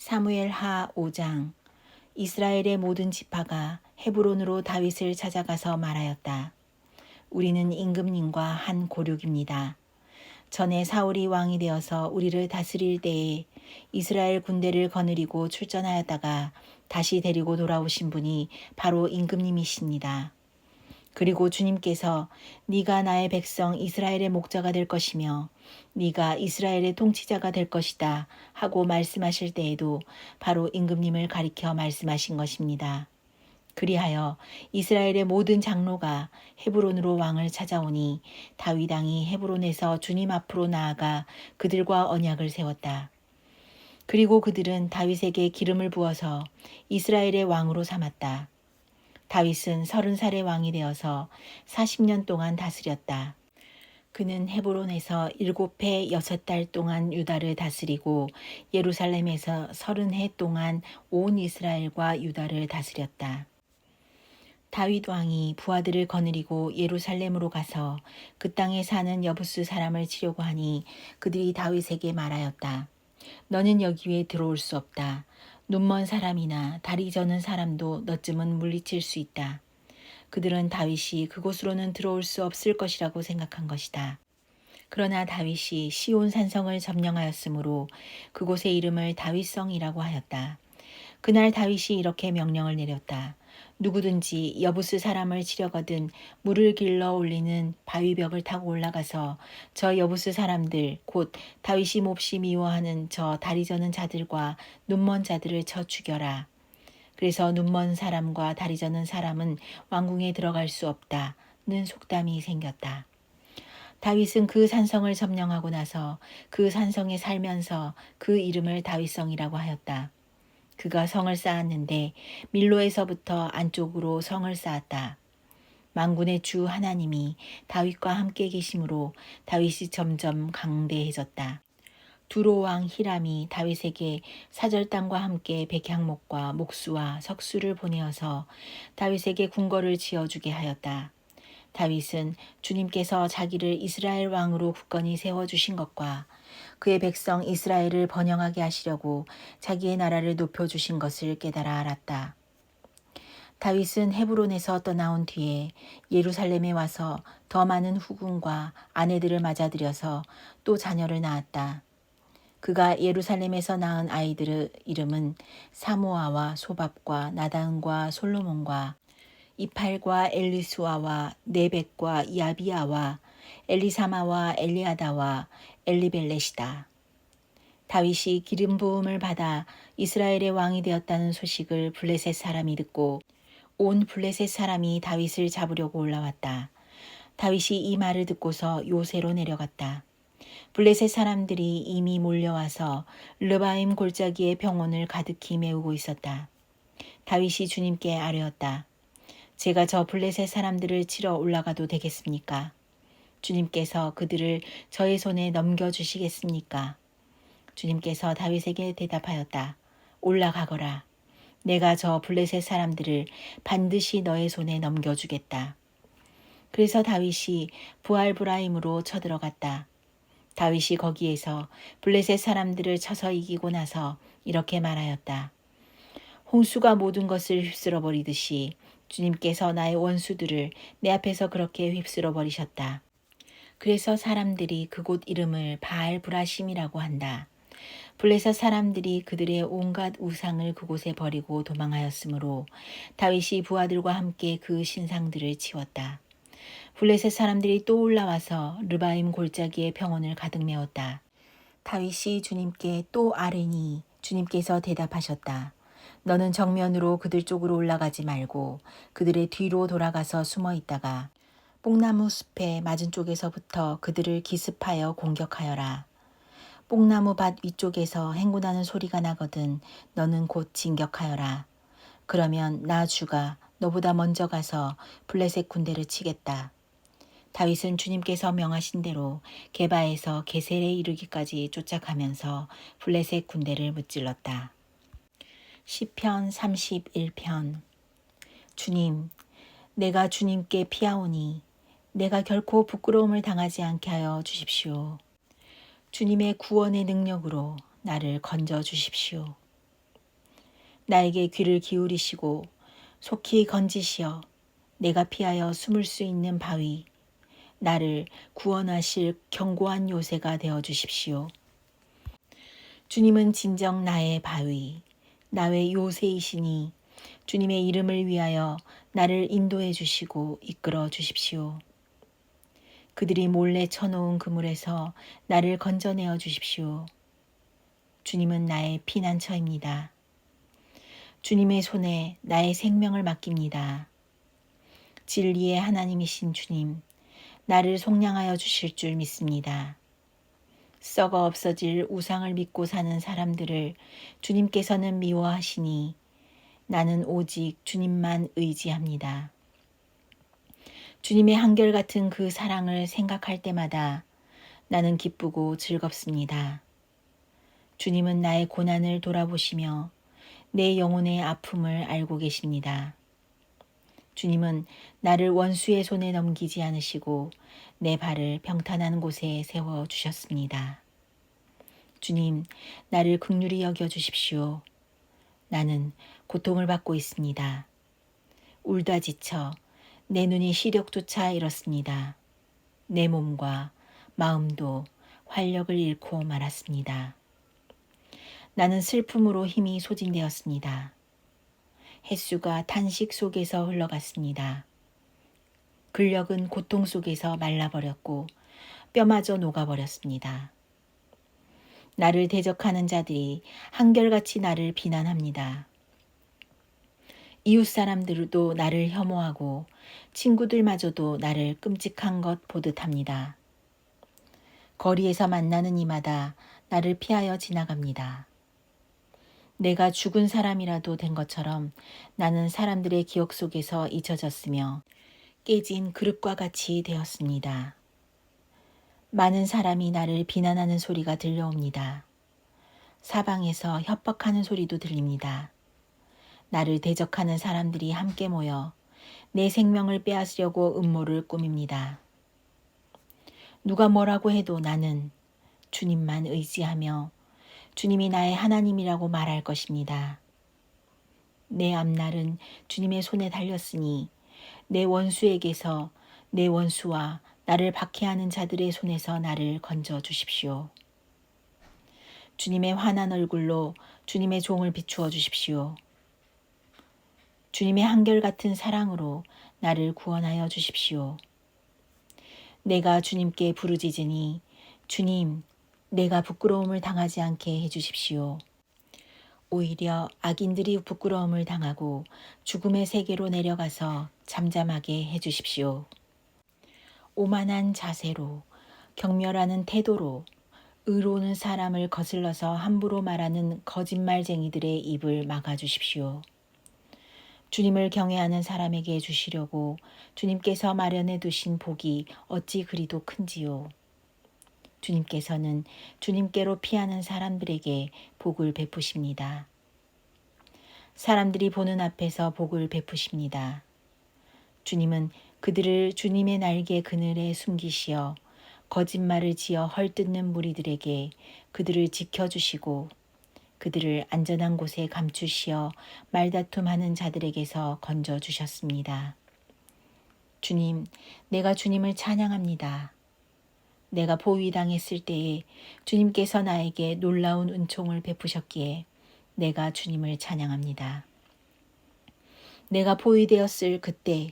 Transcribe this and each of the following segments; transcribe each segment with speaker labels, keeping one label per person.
Speaker 1: 사무엘하 5장. 이스라엘의 모든 지파가 헤브론으로 다윗을 찾아가서 말하였다. 우리는 임금님과 한 고륙입니다. 전에 사울이 왕이 되어서 우리를 다스릴 때에 이스라엘 군대를 거느리고 출전하였다가 다시 데리고 돌아오신 분이 바로 임금님이십니다. 그리고 주님께서 네가 나의 백성 이스라엘의 목자가 될 것이며 네가 이스라엘의 통치자가 될 것이다 하고 말씀하실 때에도 바로 임금님을 가리켜 말씀하신 것입니다. 그리하여 이스라엘의 모든 장로가 헤브론으로 왕을 찾아오니 다윗 왕이 헤브론에서 주님 앞으로 나아가 그들과 언약을 세웠다. 그리고 그들은 다윗에게 기름을 부어서 이스라엘의 왕으로 삼았다. 다윗은 30살의 왕이 되어서 40년 동안 다스렸다. 그는 헤브론에서 7해 6달 동안 유다를 다스리고 예루살렘에서 30해 동안 온 이스라엘과 유다를 다스렸다. 다윗 왕이 부하들을 거느리고 예루살렘으로 가서 그 땅에 사는 여부스 사람을 치려고 하니 그들이 다윗에게 말하였다. 너는 여기에 들어올 수 없다. 눈먼 사람이나 다리 저는 사람도 너쯤은 물리칠 수 있다. 그들은 다윗이 그곳으로는 들어올 수 없을 것이라고 생각한 것이다. 그러나 다윗이 시온 산성을 점령하였으므로 그곳의 이름을 다윗성이라고 하였다. 그날 다윗이 이렇게 명령을 내렸다. 누구든지 여부스 사람을 치려거든 물을 길러 올리는 바위벽을 타고 올라가서 저 여부스 사람들 곧 다윗이 몹시 미워하는 저 다리 저는 자들과 눈먼 자들을 쳐 죽여라. 그래서 눈먼 사람과 다리 저는 사람은 왕궁에 들어갈 수 없다는 속담이 생겼다. 다윗은 그 산성을 점령하고 나서 그 산성에 살면서 그 이름을 다윗성이라고 하였다. 그가 성을 쌓았는데 밀로에서부터 안쪽으로 성을 쌓았다. 만군의 주 하나님이 다윗과 함께 계심으로 다윗이 점점 강대해졌다. 두로 왕 히람이 다윗에게 사절단과 함께 백향목과 목수와 석수를 보내어서 다윗에게 궁궐을 지어주게 하였다. 다윗은 주님께서 자기를 이스라엘 왕으로 굳건히 세워주신 것과 그의 백성 이스라엘을 번영하게 하시려고 자기의 나라를 높여주신 것을 깨달아 알았다. 다윗은 헤브론에서 떠나온 뒤에 예루살렘에 와서 더 많은 후궁과 아내들을 맞아들여서 또 자녀를 낳았다. 그가 예루살렘에서 낳은 아이들의 이름은 사모아와 소밥과 나단과 솔로몬과 이팔과 엘리수아와 네벡과 야비아와 엘리사마와 엘리아다와 엘리벨렛이다. 다윗이 기름 부음을 받아 이스라엘의 왕이 되었다는 소식을 블레셋 사람이 듣고 온 블레셋 사람이 다윗을 잡으려고 올라왔다. 다윗이 이 말을 듣고서 요새로 내려갔다. 블레셋 사람들이 이미 몰려와서 르바임 골짜기의 병원을 가득히 메우고 있었다. 다윗이 주님께 아뢰었다. 제가 저 블레셋 사람들을 치러 올라가도 되겠습니까? 주님께서 그들을 저의 손에 넘겨주시겠습니까? 주님께서 다윗에게 대답하였다. 올라가거라. 내가 저 블레셋 사람들을 반드시 너의 손에 넘겨주겠다. 그래서 다윗이 부알브라임으로 쳐들어갔다. 다윗이 거기에서 블레셋 사람들을 쳐서 이기고 나서 이렇게 말하였다. 홍수가 모든 것을 휩쓸어 버리듯이 주님께서 나의 원수들을 내 앞에서 그렇게 휩쓸어 버리셨다. 그래서 사람들이 그곳 이름을 바알브라심이라고 한다. 블레셋 사람들이 그들의 온갖 우상을 그곳에 버리고 도망하였으므로 다윗이 부하들과 함께 그 신상들을 치웠다. 블레셋 사람들이 또 올라와서 르바임 골짜기의 평원을 가득 메웠다. 다윗이 주님께 또 아뢰니 주님께서 대답하셨다. 너는 정면으로 그들 쪽으로 올라가지 말고 그들의 뒤로 돌아가서 숨어 있다가 뽕나무 숲의 맞은 쪽에서부터 그들을 기습하여 공격하여라. 뽕나무 밭 위쪽에서 행군하는 소리가 나거든 너는 곧 진격하여라. 그러면 나 주가 너보다 먼저 가서 블레셋 군대를 치겠다. 다윗은 주님께서 명하신 대로 게바에서 게셀에 이르기까지 쫓아가면서 블레셋 군대를 무찔렀다. 시편 31편. 주님, 내가 주님께 피하오니 내가 결코 부끄러움을 당하지 않게 하여 주십시오. 주님의 구원의 능력으로 나를 건져 주십시오. 나에게 귀를 기울이시고 속히 건지시어 내가 피하여 숨을 수 있는 바위, 나를 구원하실 견고한 요새가 되어 주십시오. 주님은 진정 나의 바위, 나의 요새이시니 주님의 이름을 위하여 나를 인도해 주시고 이끌어 주십시오. 그들이 몰래 쳐놓은 그물에서 나를 건져내어 주십시오. 주님은 나의 피난처입니다. 주님의 손에 나의 생명을 맡깁니다. 진리의 하나님이신 주님, 나를 속량하여 주실 줄 믿습니다. 썩어 없어질 우상을 믿고 사는 사람들을 주님께서는 미워하시니 나는 오직 주님만 의지합니다. 주님의 한결같은 그 사랑을 생각할 때마다 나는 기쁘고 즐겁습니다. 주님은 나의 고난을 돌아보시며 내 영혼의 아픔을 알고 계십니다. 주님은 나를 원수의 손에 넘기지 않으시고 내 발을 평탄한 곳에 세워 주셨습니다. 주님, 나를 긍휼히 여겨 주십시오. 나는 고통을 받고 있습니다. 울다 지쳐 내 눈이 시력조차 잃었습니다. 내 몸과 마음도 활력을 잃고 말았습니다. 나는 슬픔으로 힘이 소진되었습니다. 햇수가 탄식 속에서 흘러갔습니다. 근력은 고통 속에서 말라버렸고 뼈마저 녹아버렸습니다. 나를 대적하는 자들이 한결같이 나를 비난합니다. 이웃 사람들도 나를 혐오하고 친구들마저도 나를 끔찍한 것 보듯 합니다. 거리에서 만나는 이마다 나를 피하여 지나갑니다. 내가 죽은 사람이라도 된 것처럼 나는 사람들의 기억 속에서 잊혀졌으며 깨진 그릇과 같이 되었습니다. 많은 사람이 나를 비난하는 소리가 들려옵니다. 사방에서 협박하는 소리도 들립니다. 나를 대적하는 사람들이 함께 모여 내 생명을 빼앗으려고 음모를 꾸밉니다. 누가 뭐라고 해도 나는 주님만 의지하며 주님이 나의 하나님이라고 말할 것입니다. 내 앞날은 주님의 손에 달렸으니 내 원수에게서 내 원수와 나를 박해하는 자들의 손에서 나를 건져 주십시오. 주님의 환한 얼굴로 주님의 종을 비추어 주십시오. 주님의 한결같은 사랑으로 나를 구원하여 주십시오. 내가 주님께 부르짖으니 주님, 내가 부끄러움을 당하지 않게 해주십시오. 오히려 악인들이 부끄러움을 당하고 죽음의 세계로 내려가서 잠잠하게 해주십시오. 오만한 자세로, 경멸하는 태도로, 의로우는 사람을 거슬러서 함부로 말하는 거짓말쟁이들의 입을 막아주십시오. 주님을 경외하는 사람에게 주시려고 주님께서 마련해 두신 복이 어찌 그리도 큰지요. 주님께서는 주님께로 피하는 사람들에게 복을 베푸십니다. 사람들이 보는 앞에서 복을 베푸십니다. 주님은 그들을 주님의 날개 그늘에 숨기시어 거짓말을 지어 헐뜯는 무리들에게 그들을 지켜주시고 그들을 안전한 곳에 감추시어 말다툼하는 자들에게서 건져주셨습니다. 주님, 내가 주님을 찬양합니다. 내가 포위당했을 때에 주님께서 나에게 놀라운 은총을 베푸셨기에 내가 주님을 찬양합니다. 내가 포위되었을 그때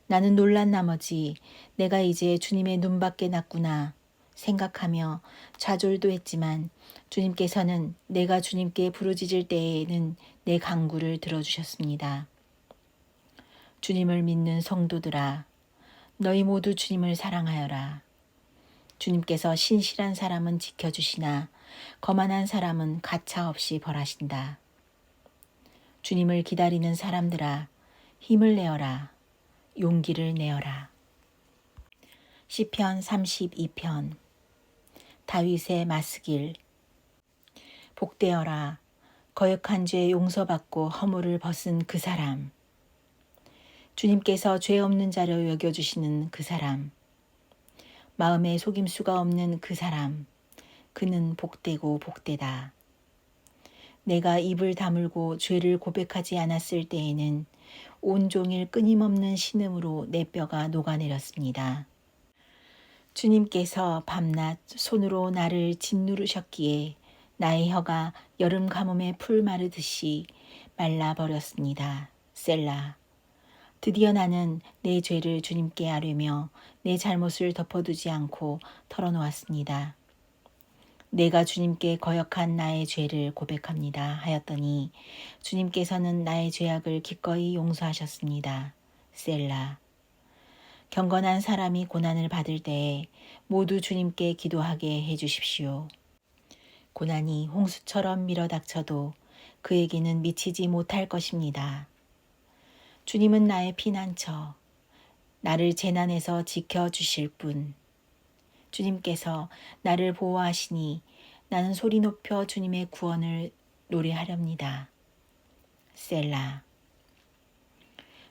Speaker 1: 나는 놀란 나머지 내가 이제 주님의 눈밖에 났구나 생각하며 좌절도 했지만 주님께서는 내가 주님께 부르짖을 때에는 내 간구를 들어주셨습니다. 주님을 믿는 성도들아, 너희 모두 주님을 사랑하여라. 주님께서 신실한 사람은 지켜주시나 거만한 사람은 가차없이 벌하신다. 주님을 기다리는 사람들아, 힘을 내어라. 용기를 내어라. 시편 32편. 다윗의 마스길. 복되어라. 거역한 죄 용서받고 허물을 벗은 그 사람. 주님께서 죄 없는 자로 여겨주시는 그 사람. 마음에 속임수가 없는 그 사람. 그는 복되고 복되다. 내가 입을 다물고 죄를 고백하지 않았을 때에는 온종일 끊임없는 신음으로 내 뼈가 녹아내렸습니다. 주님께서 밤낮 손으로 나를 짓누르셨기에 나의 혀가 여름 가뭄에 풀 마르듯이 말라버렸습니다. 셀라. 드디어 나는 내 죄를 주님께 아뢰며 내 잘못을 덮어두지 않고 털어놓았습니다. 내가 주님께 거역한 나의 죄를 고백합니다 하였더니 주님께서는 나의 죄악을 기꺼이 용서하셨습니다. 셀라. 경건한 사람이 고난을 받을 때에 모두 주님께 기도하게 해주십시오. 고난이 홍수처럼 밀어닥쳐도 그에게는 미치지 못할 것입니다. 주님은 나의 피난처, 나를 재난에서 지켜주실 분. 주님께서 나를 보호하시니 나는 소리 높여 주님의 구원을 노래하렵니다. 셀라.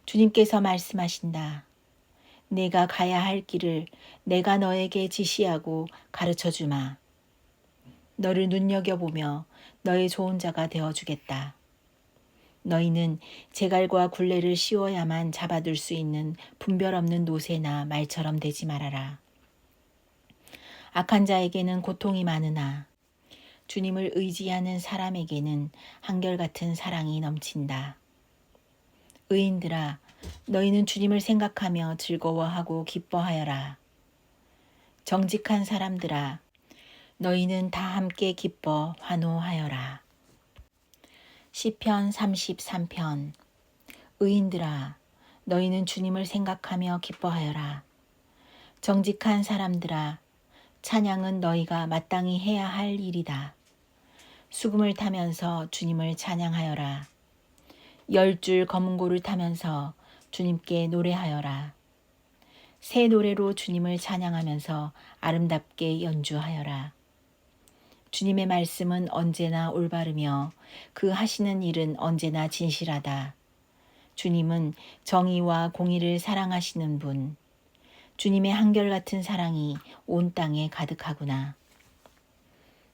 Speaker 1: 주님께서 말씀하신다. 내가 가야 할 길을 내가 너에게 지시하고 가르쳐 주마. 너를 눈여겨보며 너의 좋은 자가 되어주겠다. 너희는 제갈과 굴레를 씌워야만 잡아둘 수 있는 분별 없는 노새나 말처럼 되지 말아라. 악한 자에게는 고통이 많으나 주님을 의지하는 사람에게는 한결같은 사랑이 넘친다. 의인들아, 너희는 주님을 생각하며 즐거워하고 기뻐하여라. 정직한 사람들아, 너희는 다 함께 기뻐 환호하여라. 시편 33편. 의인들아, 너희는 주님을 생각하며 기뻐하여라. 정직한 사람들아, 찬양은 너희가 마땅히 해야 할 일이다. 수금을 타면서 주님을 찬양하여라. 10줄 검은고를 타면서 주님께 노래하여라. 새 노래로 주님을 찬양하면서 아름답게 연주하여라. 주님의 말씀은 언제나 올바르며 그 하시는 일은 언제나 진실하다. 주님은 정의와 공의를 사랑하시는 분. 주님의 한결같은 사랑이 온 땅에 가득하구나.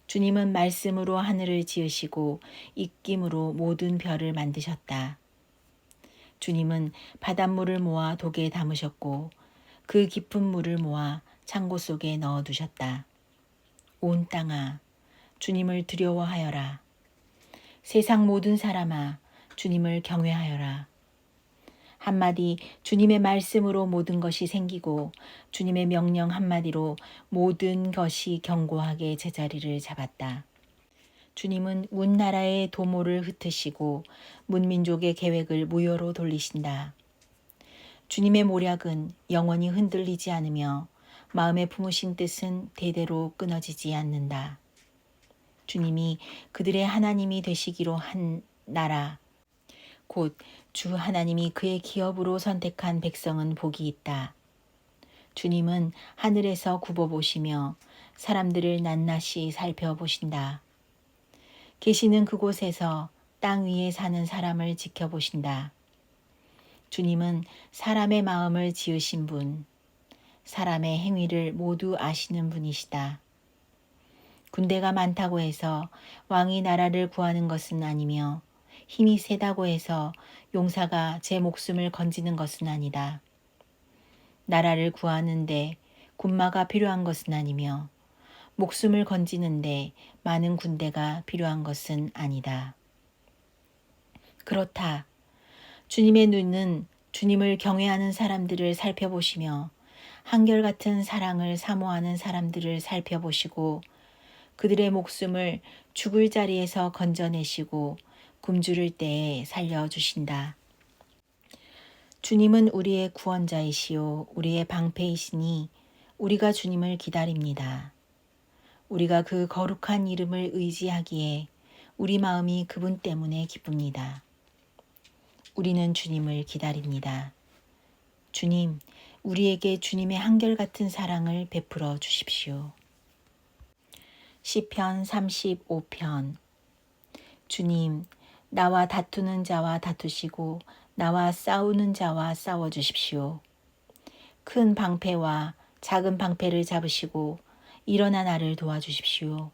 Speaker 1: 주님은 말씀으로 하늘을 지으시고 입김으로 모든 별을 만드셨다. 주님은 바닷물을 모아 독에 담으셨고 그 깊은 물을 모아 창고 속에 넣어두셨다. 온 땅아, 주님을 두려워하여라. 세상 모든 사람아, 주님을 경외하여라. 한마디 주님의 말씀으로 모든 것이 생기고 주님의 명령 한마디로 모든 것이 견고하게 제자리를 잡았다. 주님은 문나라의 도모를 흩으시고 문민족의 계획을 무효로 돌리신다. 주님의 모략은 영원히 흔들리지 않으며 마음에 품으신 뜻은 대대로 끊어지지 않는다. 주님이 그들의 하나님이 되시기로 한 나라, 곧 주 하나님이 그의 기업으로 선택한 백성은 복이 있다. 주님은 하늘에서 굽어보시며 사람들을 낱낱이 살펴보신다. 계시는 그곳에서 땅 위에 사는 사람을 지켜보신다. 주님은 사람의 마음을 지으신 분, 사람의 행위를 모두 아시는 분이시다. 군대가 많다고 해서 왕이 나라를 구하는 것은 아니며 힘이 세다고 해서 용사가 제 목숨을 건지는 것은 아니다. 나라를 구하는데 군마가 필요한 것은 아니며 목숨을 건지는데 많은 군대가 필요한 것은 아니다. 그렇다. 주님의 눈은 주님을 경외하는 사람들을 살펴보시며 한결같은 사랑을 사모하는 사람들을 살펴보시고 그들의 목숨을 죽을 자리에서 건져내시고 굶주릴 때에 살려주신다. 주님은 우리의 구원자이시요 우리의 방패이시니 우리가 주님을 기다립니다. 우리가 그 거룩한 이름을 의지하기에 우리 마음이 그분 때문에 기쁩니다. 우리는 주님을 기다립니다. 주님, 우리에게 주님의 한결같은 사랑을 베풀어 주십시오. 시편 35편. 주님, 나와 다투는 자와 다투시고 나와 싸우는 자와 싸워 주십시오. 큰 방패와 작은 방패를 잡으시고 일어나 나를 도와주십시오.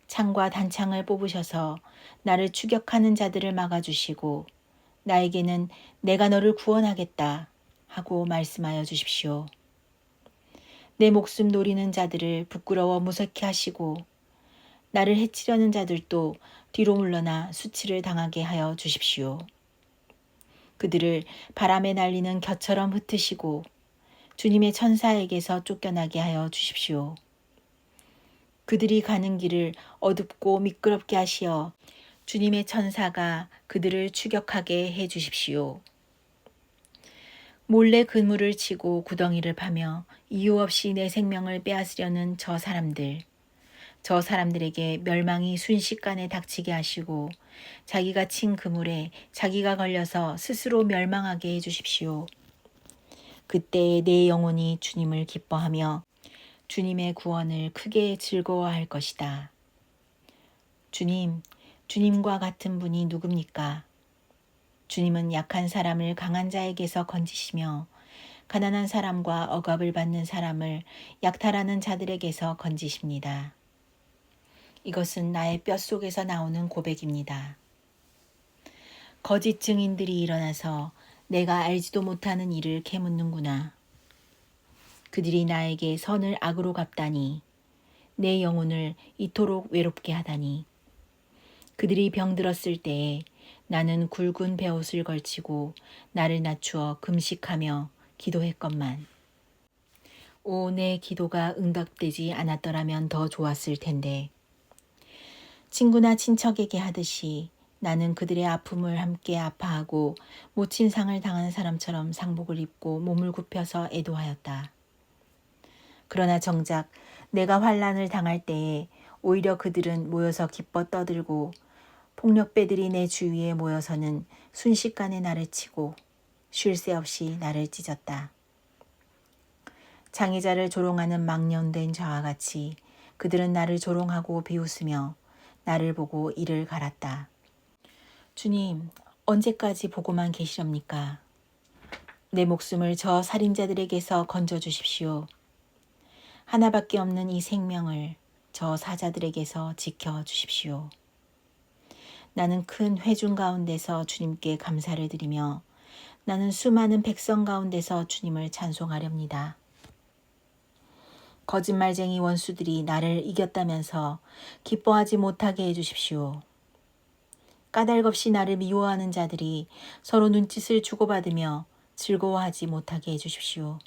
Speaker 1: 창과 단창을 뽑으셔서 나를 추격하는 자들을 막아주시고 나에게는 내가 너를 구원하겠다 하고 말씀하여 주십시오. 내 목숨 노리는 자들을 부끄러워 무섭게 하시고 나를 해치려는 자들도 뒤로 물러나 수치를 당하게 하여 주십시오. 그들을 바람에 날리는 겨처럼 흩으시고 주님의 천사에게서 쫓겨나게 하여 주십시오. 그들이 가는 길을 어둡고 미끄럽게 하시어 주님의 천사가 그들을 추격하게 해 주십시오. 몰래 그물을 치고 구덩이를 파며 이유 없이 내 생명을 빼앗으려는 저 사람들에게 멸망이 순식간에 닥치게 하시고 자기가 친 그물에 자기가 걸려서 스스로 멸망하게 해 주십시오. 그때 내 영혼이 주님을 기뻐하며 주님의 구원을 크게 즐거워할 것이다. 주님과 같은 분이 누굽니까? 주님은 약한 사람을 강한 자에게서 건지시며 가난한 사람과 억압을 받는 사람을 약탈하는 자들에게서 건지십니다. 이것은 나의 뼛속에서 나오는 고백입니다. 거짓 증인들이 일어나서 내가 알지도 못하는 일을 캐묻는구나. 그들이 나에게 선을 악으로 갚다니, 내 영혼을 이토록 외롭게 하다니. 그들이 병들었을 때에 나는 굵은 베옷을 걸치고 나를 낮추어 금식하며 기도했건만. 오, 내 기도가 응답되지 않았더라면 더 좋았을 텐데. 친구나 친척에게 하듯이 나는 그들의 아픔을 함께 아파하고 모친 상을 당한 사람처럼 상복을 입고 몸을 굽혀서 애도하였다. 그러나 정작 내가 환난을 당할 때에 오히려 그들은 모여서 기뻐 떠들고 폭력배들이 내 주위에 모여서는 순식간에 나를 치고 쉴 새 없이 나를 찢었다. 장애자를 조롱하는 망령된 자와 같이 그들은 나를 조롱하고 비웃으며 나를 보고 이를 갈았다. 주님, 언제까지 보고만 계시렵니까? 내 목숨을 저 살인자들에게서 건져주십시오. 하나밖에 없는 이 생명을 저 사자들에게서 지켜주십시오. 나는 큰 회중 가운데서 주님께 감사를 드리며 나는 수많은 백성 가운데서 주님을 찬송하렵니다. 거짓말쟁이 원수들이 나를 이겼다면서 기뻐하지 못하게 해주십시오. 까닭없이 나를 미워하는 자들이 서로 눈짓을 주고받으며 즐거워하지 못하게 해주십시오.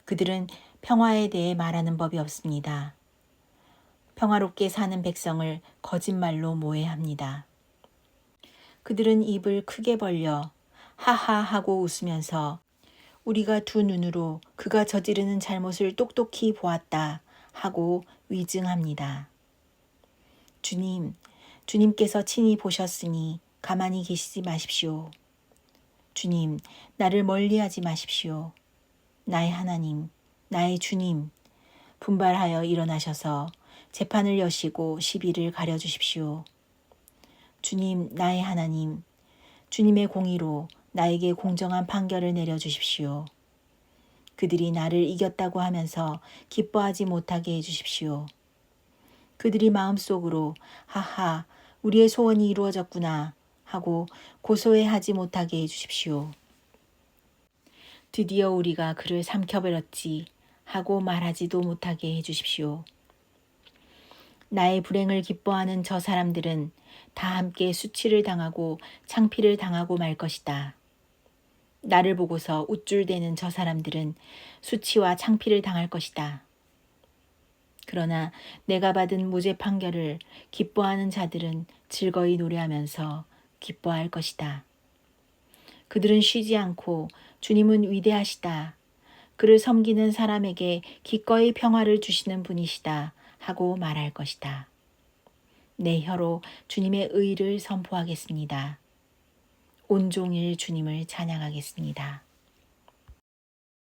Speaker 1: 그들은 평화에 대해 말하는 법이 없습니다. 평화롭게 사는 백성을 거짓말로 모해합니다. 그들은 입을 크게 벌려 하하 하고 웃으면서 우리가 두 눈으로 그가 저지르는 잘못을 똑똑히 보았다 하고 위증합니다. 주님께서 친히 보셨으니 가만히 계시지 마십시오. 주님, 나를 멀리하지 마십시오. 나의 하나님, 나의 주님, 분발하여 일어나셔서 재판을 여시고 시비를 가려주십시오. 주님, 나의 하나님, 주님의 공의로 나에게 공정한 판결을 내려주십시오. 그들이 나를 이겼다고 하면서 기뻐하지 못하게 해주십시오. 그들이 마음속으로 하하, 우리의 소원이 이루어졌구나 하고 고소해하지 못하게 해주십시오. 드디어 우리가 그를 삼켜버렸지 하고 말하지도 못하게 해주십시오. 나의 불행을 기뻐하는 저 사람들은 다 함께 수치를 당하고 창피를 당하고 말 것이다. 나를 보고서 우쭐대는 저 사람들은 수치와 창피를 당할 것이다. 그러나 내가 받은 무죄 판결을 기뻐하는 자들은 즐거이 노래하면서 기뻐할 것이다. 그들은 쉬지 않고 주님은 위대하시다. 그를 섬기는 사람에게 기꺼이 평화를 주시는 분이시다 하고 말할 것이다. 내 혀로 주님의 의를 선포하겠습니다. 온종일 주님을 찬양하겠습니다.